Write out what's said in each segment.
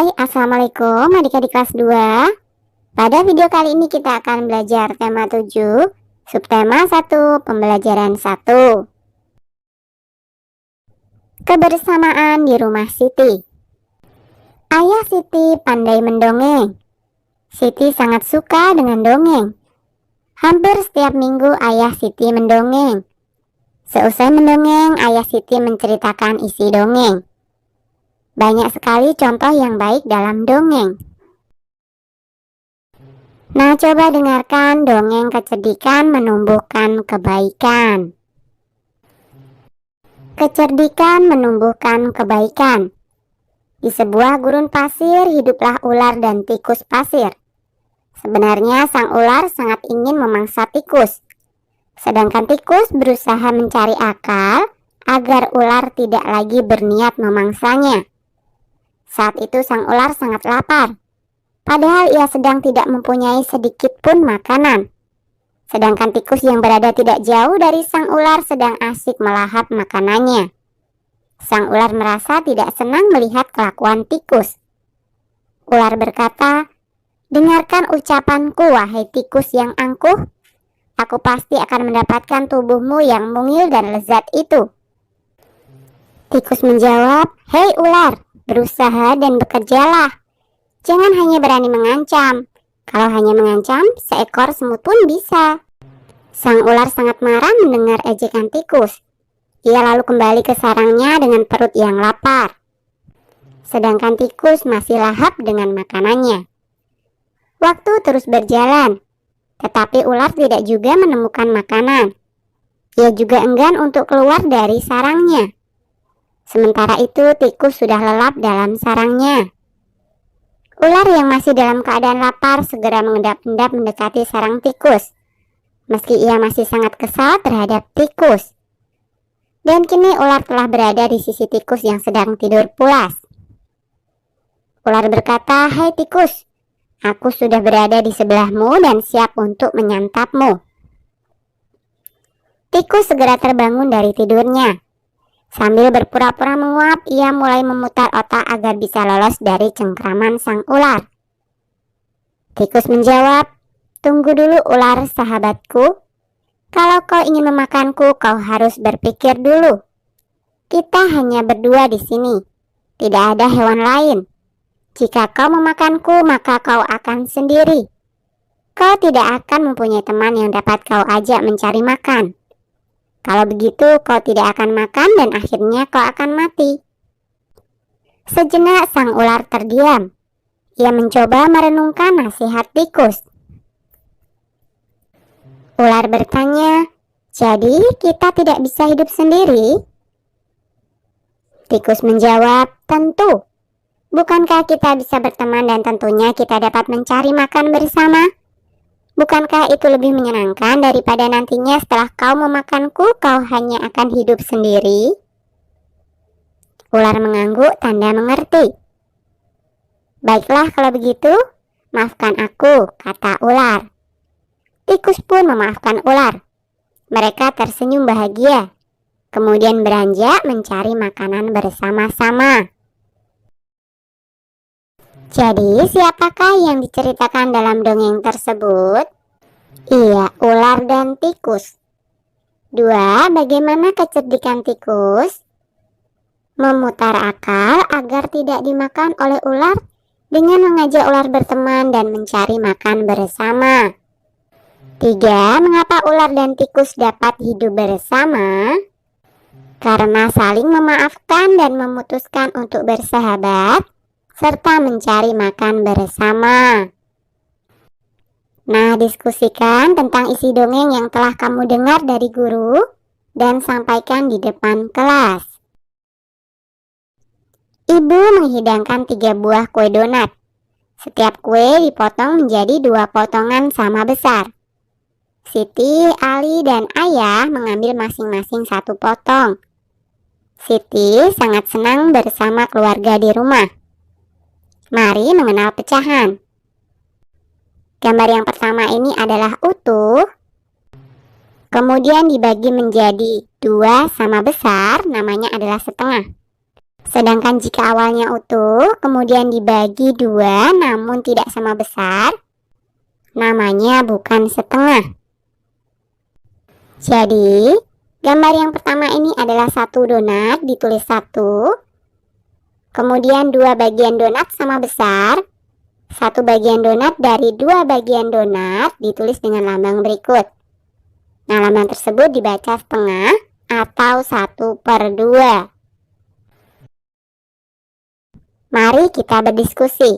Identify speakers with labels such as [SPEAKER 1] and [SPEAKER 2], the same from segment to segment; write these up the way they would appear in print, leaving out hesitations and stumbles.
[SPEAKER 1] Hai, Assalamualaikum adik-adik kelas 2. Pada video kali ini kita akan belajar tema 7, subtema 1, pembelajaran 1. Kebersamaan di rumah Siti. Ayah Siti pandai mendongeng. Siti sangat suka dengan dongeng. Hampir setiap minggu ayah Siti mendongeng. Seusai mendongeng, ayah Siti menceritakan isi dongeng. Banyak sekali contoh yang baik dalam dongeng. Nah, coba dengarkan dongeng kecerdikan menumbuhkan kebaikan. Kecerdikan menumbuhkan kebaikan. Di sebuah gurun pasir hiduplah ular dan tikus pasir. Sebenarnya sang ular sangat ingin memangsa tikus. Sedangkan tikus berusaha mencari akal agar ular tidak lagi berniat memangsanya. Saat itu sang ular sangat lapar, padahal ia sedang tidak mempunyai sedikit pun makanan. Sedangkan tikus yang berada tidak jauh dari sang ular sedang asik melahap makanannya. Sang ular merasa tidak senang melihat kelakuan tikus. Ular berkata, "Dengarkan ucapanku, wahai tikus yang angkuh. Aku pasti akan mendapatkan tubuhmu yang mungil dan lezat itu." Tikus menjawab, "Hei ular, berusaha dan bekerjalah. Jangan hanya berani mengancam. Kalau hanya mengancam, seekor semut pun bisa." Sang ular sangat marah mendengar ejekan tikus. Ia lalu kembali ke sarangnya dengan perut yang lapar. Sedangkan tikus masih lahap dengan makanannya. Waktu terus berjalan, tetapi ular tidak juga menemukan makanan. Ia juga enggan untuk keluar dari sarangnya. Sementara itu tikus sudah lelap dalam sarangnya. Ular yang masih dalam keadaan lapar segera mengendap-endap mendekati sarang tikus. Meski ia masih sangat kesal terhadap tikus. Dan kini ular telah berada di sisi tikus yang sedang tidur pulas. Ular berkata, "Hai tikus, aku sudah berada di sebelahmu dan siap untuk menyantapmu." Tikus segera terbangun dari tidurnya. Sambil berpura-pura menguap, ia mulai memutar otak agar bisa lolos dari cengkraman sang ular. Tikus menjawab, "Tunggu dulu ular sahabatku. Kalau kau ingin memakanku, kau harus berpikir dulu. Kita hanya berdua di sini. Tidak ada hewan lain. Jika kau memakanku, maka kau akan sendiri. Kau tidak akan mempunyai teman yang dapat kau ajak mencari makan. Kalau begitu, kau tidak akan makan dan akhirnya kau akan mati." Sejenak sang ular terdiam. Ia mencoba merenungkan nasihat tikus. Ular bertanya, "Jadi kita tidak bisa hidup sendiri?" Tikus menjawab, "Tentu. Bukankah kita bisa berteman dan tentunya kita dapat mencari makan bersama? Bukankah itu lebih menyenangkan daripada nantinya setelah kau memakanku, kau hanya akan hidup sendiri?" Ular mengangguk tanda mengerti. "Baiklah kalau begitu, maafkan aku," kata ular. Tikus pun memaafkan ular. Mereka tersenyum bahagia, kemudian beranjak mencari makanan bersama-sama. Jadi, siapakah yang diceritakan dalam dongeng tersebut? Iya, ular dan tikus. 2. Bagaimana kecerdikan tikus? Memutar akal agar tidak dimakan oleh ular dengan mengajak ular berteman dan mencari makan bersama. 3. Mengapa ular dan tikus dapat hidup bersama? Karena saling memaafkan dan memutuskan untuk bersahabat serta mencari makan bersama. Nah, diskusikan tentang isi dongeng yang telah kamu dengar dari guru dan sampaikan di depan kelas. Ibu menghidangkan 3 buah kue donat. Setiap kue dipotong menjadi 2 potongan sama besar. Siti, Ali, dan Ayah mengambil masing-masing 1 potong. Siti sangat senang bersama keluarga di rumah. Mari mengenal pecahan. Gambar yang pertama ini adalah utuh. Kemudian dibagi menjadi 2 sama besar, namanya adalah setengah. Sedangkan jika awalnya utuh, kemudian dibagi dua namun tidak sama besar, namanya bukan setengah. Jadi, gambar yang pertama ini adalah satu donat, ditulis 1. Kemudian dua bagian donat sama besar. Satu bagian donat dari dua bagian donat ditulis dengan lambang berikut. Nah, lambang tersebut dibaca setengah atau 1/2. Mari kita berdiskusi.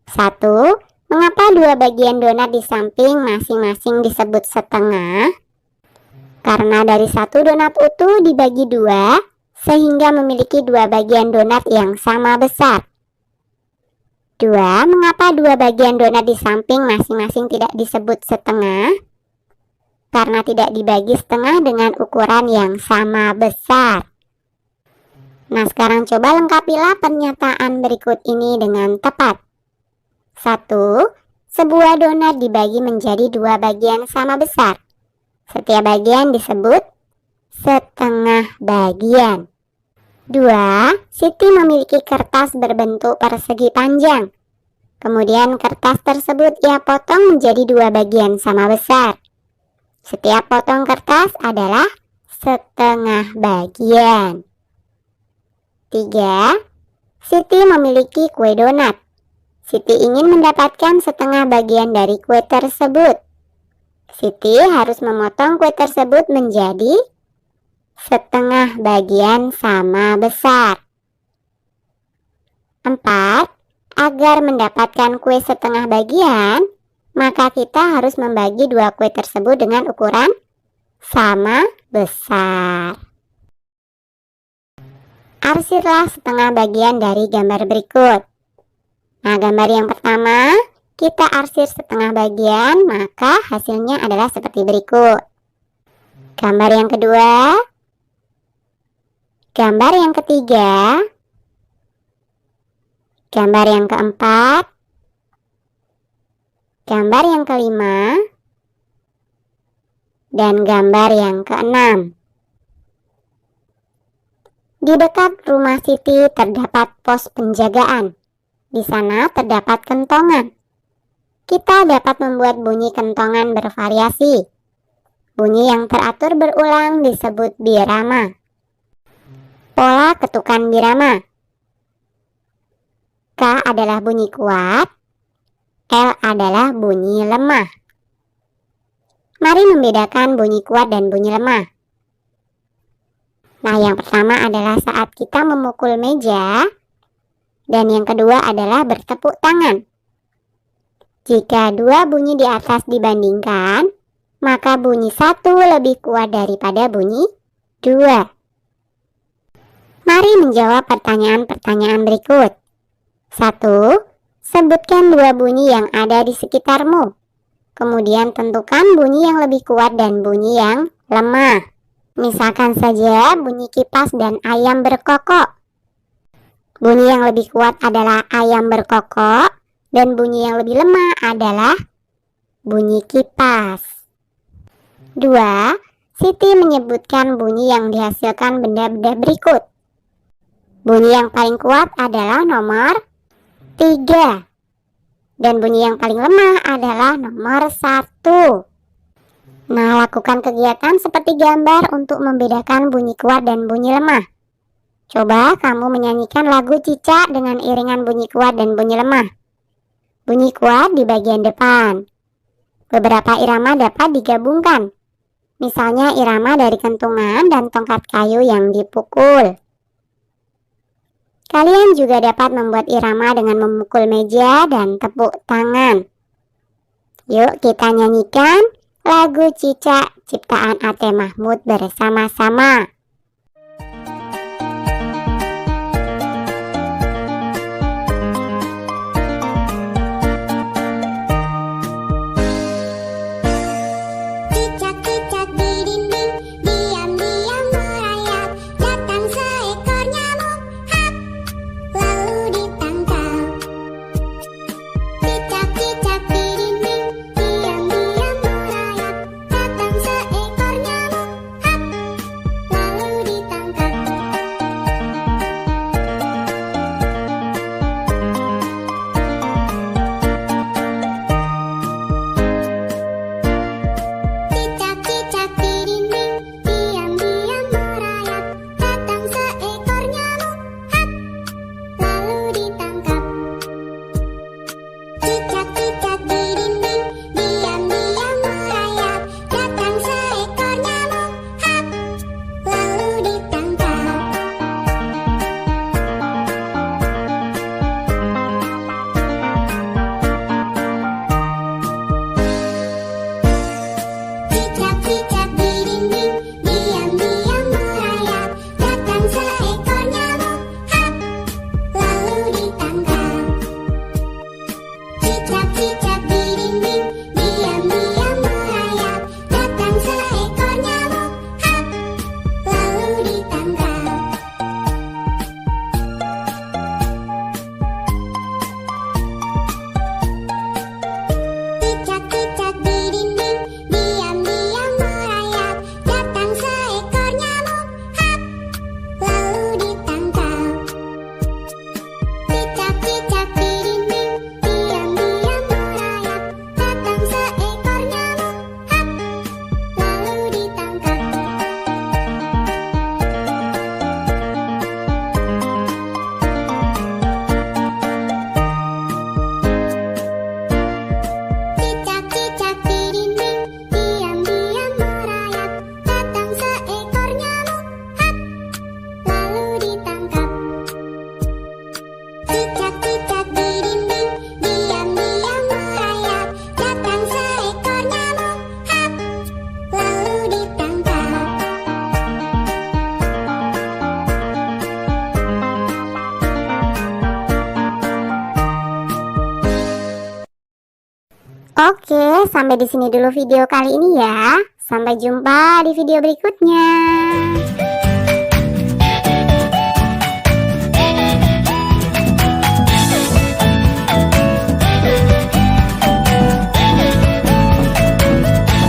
[SPEAKER 1] 1. Mengapa dua bagian donat di samping masing-masing disebut setengah? Karena dari satu donat utuh dibagi dua, sehingga memiliki dua bagian donat yang sama besar. 2. Mengapa dua bagian donat di samping masing-masing tidak disebut setengah? Karena tidak dibagi setengah dengan ukuran yang sama besar. Nah, sekarang coba lengkapilah pernyataan berikut ini dengan tepat. 1. Sebuah donat dibagi menjadi dua bagian sama besar. Setiap bagian disebut setengah bagian. 2. Siti memiliki kertas berbentuk persegi panjang. Kemudian kertas tersebut ia potong menjadi dua bagian sama besar. Setiap potong kertas adalah setengah bagian. 3. Siti memiliki kue donat. Siti ingin mendapatkan setengah bagian dari kue tersebut. Siti harus memotong kue tersebut menjadi setengah bagian sama besar. 4. Agar mendapatkan kue setengah bagian, maka kita harus membagi dua kue tersebut dengan ukuran sama besar. Arsirlah setengah bagian dari gambar berikut. Nah, gambar yang pertama, kita arsir setengah bagian, maka hasilnya adalah seperti berikut. Gambar yang kedua, gambar yang ketiga, gambar yang keempat, gambar yang kelima, dan gambar yang keenam. Di dekat rumah Siti terdapat pos penjagaan. Di sana terdapat kentongan. Kita dapat membuat bunyi kentongan bervariasi. Bunyi yang teratur berulang disebut birama. Pola ketukan birama. K adalah bunyi kuat, L adalah bunyi lemah. Mari membedakan bunyi kuat dan bunyi lemah. Nah, yang pertama adalah saat kita memukul meja, dan yang kedua adalah bertepuk tangan. Jika dua bunyi di atas dibandingkan, maka bunyi 1 lebih kuat daripada bunyi 2. Mari menjawab pertanyaan-pertanyaan berikut. 1. Sebutkan dua bunyi yang ada di sekitarmu. Kemudian tentukan bunyi yang lebih kuat dan bunyi yang lemah. Misalkan saja bunyi kipas dan ayam berkokok. Bunyi yang lebih kuat adalah ayam berkokok, dan bunyi yang lebih lemah adalah bunyi kipas. 2. Siti menyebutkan bunyi yang dihasilkan benda-benda berikut. Bunyi yang paling kuat adalah nomor 3. Dan bunyi yang paling lemah adalah nomor 1. Nah, lakukan kegiatan seperti gambar untuk membedakan bunyi kuat dan bunyi lemah. Coba kamu menyanyikan lagu Cicak dengan iringan bunyi kuat dan bunyi lemah. Bunyi kuat di bagian depan. Beberapa irama dapat digabungkan. Misalnya irama dari kentungan dan tongkat kayu yang dipukul. Kalian juga dapat membuat irama dengan memukul meja dan tepuk tangan. Yuk kita nyanyikan lagu Cicak ciptaan Ate Mahmud bersama-sama.
[SPEAKER 2] Cicak-cicak di dinding, diam-diam merayap, datang seekor nyamuk, hap, lalu ditangkap. Cicak-cicak di dinding, diam-diam merayap, datang seekor nyamuk, hap, lalu
[SPEAKER 1] Oke, sampai di sini dulu video kali ini ya. Sampai jumpa di video berikutnya.